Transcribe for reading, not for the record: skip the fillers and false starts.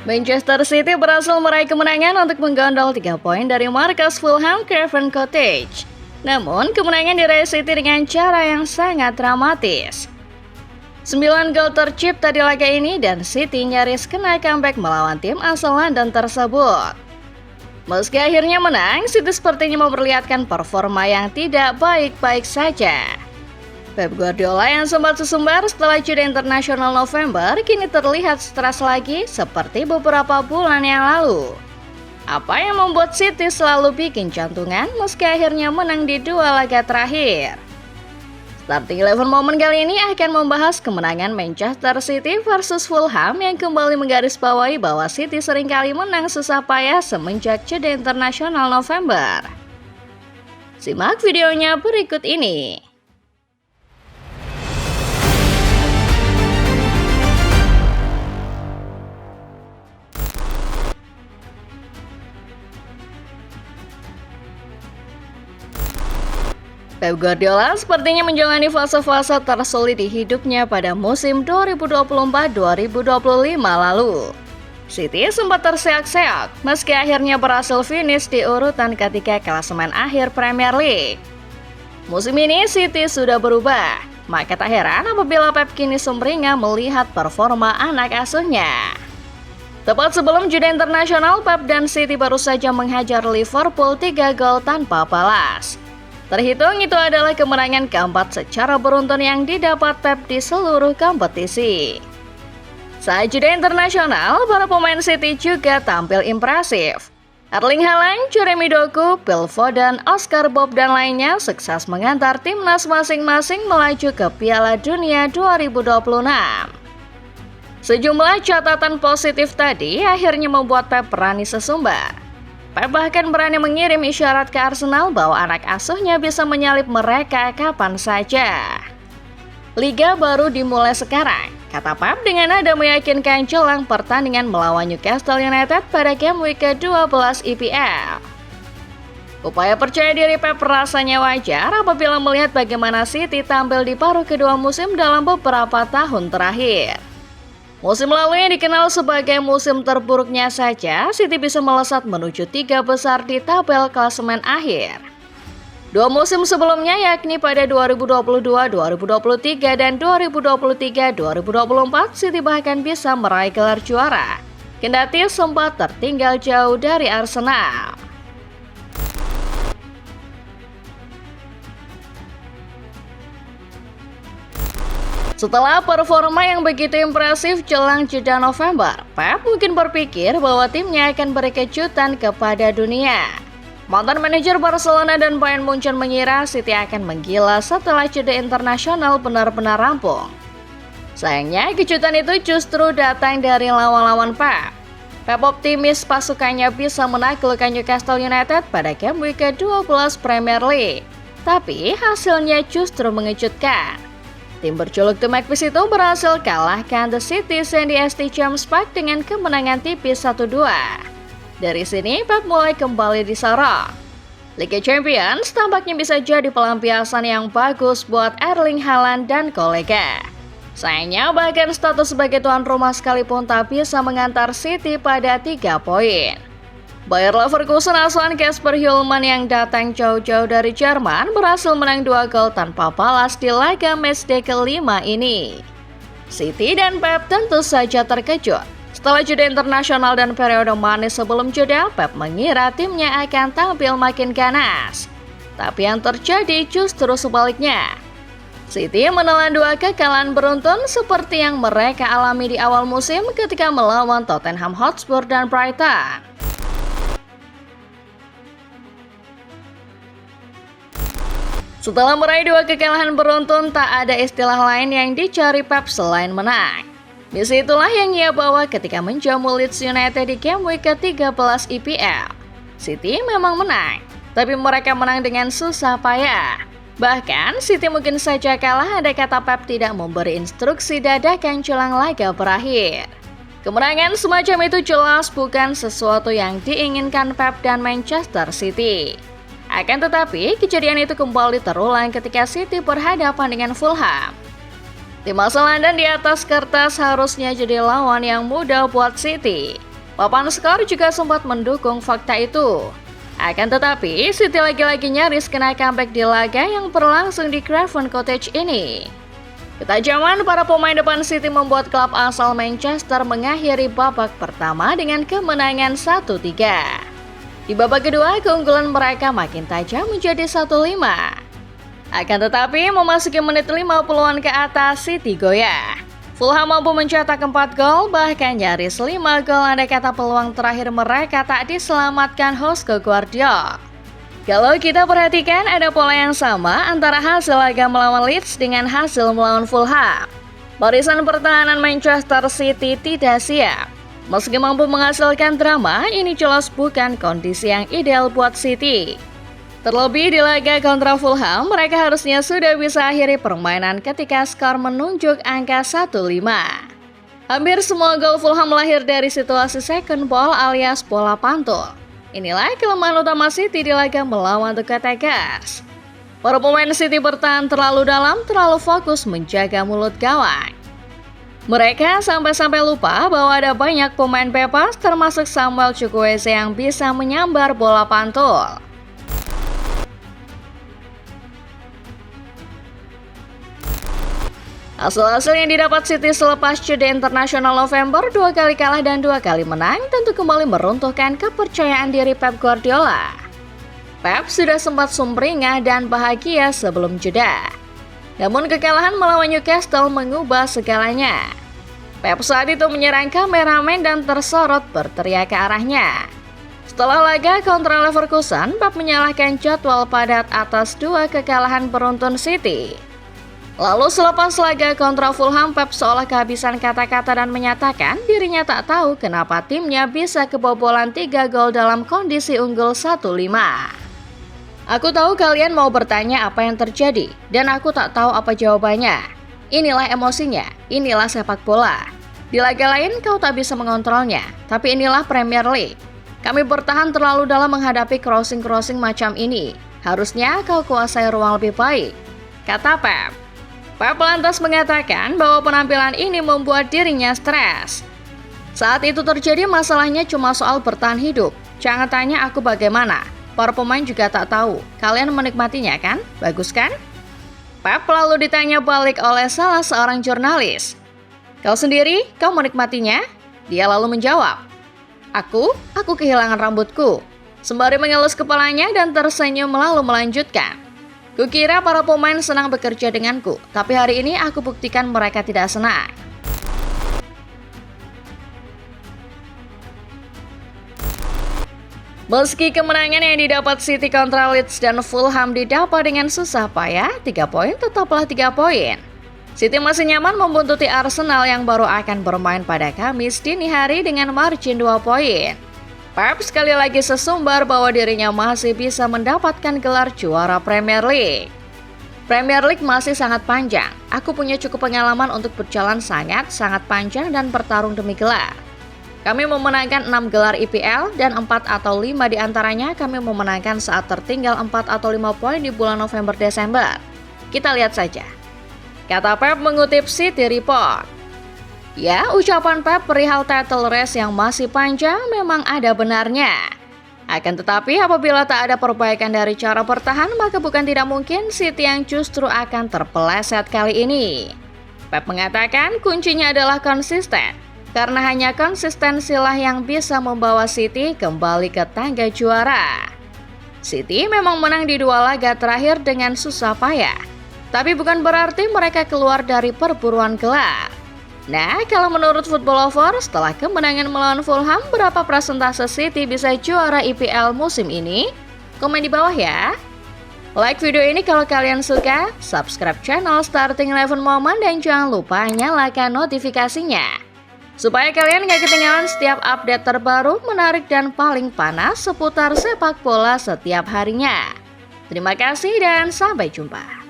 Manchester City berhasil meraih kemenangan untuk menggondol 3 poin dari markas Fulham Craven Cottage. Namun, kemenangan diraih City dengan cara yang sangat dramatis. 9 gol tercipta di laga ini dan City nyaris kena comeback melawan tim asal London tersebut. Meski akhirnya menang, City sepertinya memperlihatkan performa yang tidak baik-baik saja. Pep Guardiola yang sempat sesumbar setelah jeda internasional November kini terlihat stres lagi seperti beberapa bulan yang lalu. Apa yang membuat City selalu bikin jantungan meski akhirnya menang di 2 laga terakhir? Starting 11 Moment kali ini akan membahas kemenangan Manchester City versus Fulham yang kembali menggarisbawahi bahwa City seringkali menang susah payah semenjak jeda internasional November. Simak videonya berikut ini. Pep Guardiola sepertinya menjalani fase-fase tersulit di hidupnya pada musim 2024-2025 lalu. City sempat terseok-seok meski akhirnya berhasil finish di urutan ketiga klasemen akhir Premier League. Musim ini City sudah berubah, maka tak heran apabila Pep kini sumringah melihat performa anak asuhnya. Tepat sebelum jeda internasional, Pep dan City baru saja menghajar Liverpool 3 gol tanpa balas. Terhitung itu adalah kemenangan keempat secara beruntun yang didapat Pep di seluruh kompetisi. Saat jeda internasional, para pemain City juga tampil impresif. Erling Haaland, Jeremy Doku, Phil Foden, Oscar Bob dan lainnya sukses mengantar timnas masing-masing melaju ke Piala Dunia 2026. Sejumlah catatan positif tadi akhirnya membuat Pep berani sesumbar. Pep bahkan berani mengirim isyarat ke Arsenal bahwa anak asuhnya bisa menyalip mereka kapan saja. Liga baru dimulai sekarang, kata Pep dengan nada meyakinkan jelang pertandingan melawan Newcastle United pada game week ke-12 EPL. Upaya percaya diri Pep rasanya wajar apabila melihat bagaimana City tampil di paruh kedua musim dalam beberapa tahun terakhir. Musim lalu yang dikenal sebagai musim terburuknya saja, City bisa melesat menuju 3 besar di tabel klasemen akhir. 2 musim sebelumnya yakni pada 2022-2023 dan 2023-2024, City bahkan bisa meraih gelar juara, kendati sempat tertinggal jauh dari Arsenal. Setelah performa yang begitu impresif jelang jeda November, Pep mungkin berpikir bahwa timnya akan beri kejutan kepada dunia. Mantan manajer Barcelona dan Bayern Munchen mengira City akan menggila setelah jeda internasional benar-benar rampung. Sayangnya kejutan itu justru datang dari lawan-lawan Pep. Pep optimis pasukannya bisa menaklukkan Newcastle United pada game week ke-12 Premier League. Tapi hasilnya justru mengejutkan. Tim berjuluk The Magpies itu berhasil kalahkan The Citizen di ST James Park dengan kemenangan tipis 1-2. Dari sini Pep mulai kembali disorot. Liga Champions tampaknya bisa jadi pelampiasan yang bagus buat Erling Haaland dan kolega. Sayangnya bahkan status sebagai tuan rumah sekalipun tak bisa mengantar City pada 3 poin. Bayer Leverkusen asuhan Kasper Hjulmand yang datang jauh-jauh dari Jerman berhasil menang 2 gol tanpa balas di laga matchday ke-5 ini. City dan Pep tentu saja terkejut. Setelah jeda internasional dan periode manis sebelum jeda, Pep mengira timnya akan tampil makin ganas. Tapi yang terjadi justru sebaliknya. City menelan 2 kekalahan beruntun seperti yang mereka alami di awal musim ketika melawan Tottenham Hotspur dan Brighton. Setelah meraih 2 kekalahan beruntun, tak ada istilah lain yang dicari Pep selain menang. Misi itulah yang ia bawa ketika menjamu Leeds United di game week ke-13 EPL. City memang menang, tapi mereka menang dengan susah payah. Bahkan City mungkin saja kalah andai kata Pep tidak memberi instruksi dadakan jelang laga berakhir. Kemenangan semacam itu jelas bukan sesuatu yang diinginkan Pep dan Manchester City. Akan tetapi, kejadian itu kembali terulang ketika City berhadapan dengan Fulham. Tim asal London di atas kertas harusnya jadi lawan yang mudah buat City. Papan skor juga sempat mendukung fakta itu. Akan tetapi, City lagi-lagi nyaris kena comeback di laga yang berlangsung di Craven Cottage ini. Ketajaman para pemain depan City membuat klub asal Manchester mengakhiri babak pertama dengan kemenangan 1-3. Di babak kedua, keunggulan mereka makin tajam menjadi 1-5. Akan tetapi, memasuki menit 50-an ke atas, City goyah. Fulham mampu mencetak 4 gol, bahkan nyaris 5 gol andai kata peluang terakhir mereka tak diselamatkan Josko Gvardiol. Kalau kita perhatikan, ada pola yang sama antara hasil laga melawan Leeds dengan hasil melawan Fulham. Barisan pertahanan Manchester City tidak siap. Meski mampu menghasilkan drama, ini jelas bukan kondisi yang ideal buat City. Terlebih di laga kontra Fulham, mereka harusnya sudah bisa akhiri permainan ketika skor menunjuk angka 1-5. Hampir semua gol Fulham lahir dari situasi second ball alias bola pantul. Inilah kelemahan utama City di laga melawan The Tigers. Para pemain City bertahan terlalu dalam, terlalu fokus menjaga mulut gawang. Mereka sampai-sampai lupa bahwa ada banyak pemain bebas termasuk Samuel Chukwueze yang bisa menyambar bola pantul. Hasil-hasil yang didapat City selepas jeda internasional November 2 kali kalah dan 2 kali menang tentu kembali meruntuhkan kepercayaan diri Pep Guardiola. Pep sudah sempat sumringah dan bahagia sebelum jeda. Namun kekalahan melawan Newcastle mengubah segalanya. Pep saat itu menyerang kameramen dan tersorot berteriak ke arahnya. Setelah laga kontra Leverkusen, Pep menyalahkan jadwal padat atas 2 kekalahan beruntun City. Lalu selepas laga kontra Fulham, Pep seolah kehabisan kata-kata dan menyatakan dirinya tak tahu kenapa timnya bisa kebobolan 3 gol dalam kondisi unggul 1-5. Aku tahu kalian mau bertanya apa yang terjadi, dan aku tak tahu apa jawabannya. Inilah emosinya, inilah sepak bola. Di laga lain kau tak bisa mengontrolnya, tapi inilah Premier League. Kami bertahan terlalu dalam menghadapi crossing-crossing macam ini. Harusnya kau kuasai ruang lebih baik, kata Pep. Pep lantas mengatakan bahwa penampilan ini membuat dirinya stres. Saat itu terjadi masalahnya cuma soal bertahan hidup. Jangan tanya aku bagaimana. Para pemain juga tak tahu. Kalian menikmatinya kan? Bagus kan? Pep lalu ditanya balik oleh salah seorang jurnalis. Kau sendiri, kau menikmatinya? Dia lalu menjawab, Aku kehilangan rambutku. Sembari mengelus kepalanya dan tersenyum lalu melanjutkan. Kukira para pemain senang bekerja denganku, tapi hari ini aku buktikan mereka tidak senang. Meski kemenangan yang didapat City kontra Leeds dan Fulham didapat dengan susah payah, 3 poin tetaplah 3 poin. City masih nyaman membuntuti Arsenal yang baru akan bermain pada Kamis dini hari dengan margin 2 poin. Pep sekali lagi sesumbar bahwa dirinya masih bisa mendapatkan gelar juara Premier League. Premier League masih sangat panjang. Aku punya cukup pengalaman untuk berjalan sangat panjang dan bertarung demi gelar. Kami memenangkan 6 gelar IPL dan 4 atau 5 diantaranya kami memenangkan saat tertinggal 4 atau 5 poin di bulan November-Desember. Kita lihat saja, kata Pep mengutip City Report. Ya, ucapan Pep perihal title race yang masih panjang memang ada benarnya. Akan tetapi apabila tak ada perbaikan dari cara bertahan, maka bukan tidak mungkin City yang justru akan terpeleset kali ini. Pep mengatakan kuncinya adalah konsisten, karena hanya konsistensilah yang bisa membawa City kembali ke tangga juara. City memang menang di 2 laga terakhir dengan susah payah, tapi bukan berarti mereka keluar dari perburuan gelar. Nah, kalau menurut Football Lover, setelah kemenangan melawan Fulham, berapa persentase City bisa juara IPL musim ini? Komen di bawah ya. Like video ini kalau kalian suka, subscribe channel Starting 11 Moment, dan jangan lupa nyalakan notifikasinya, supaya kalian gak ketinggalan setiap update terbaru, menarik, dan paling panas seputar sepak bola setiap harinya. Terima kasih dan sampai jumpa.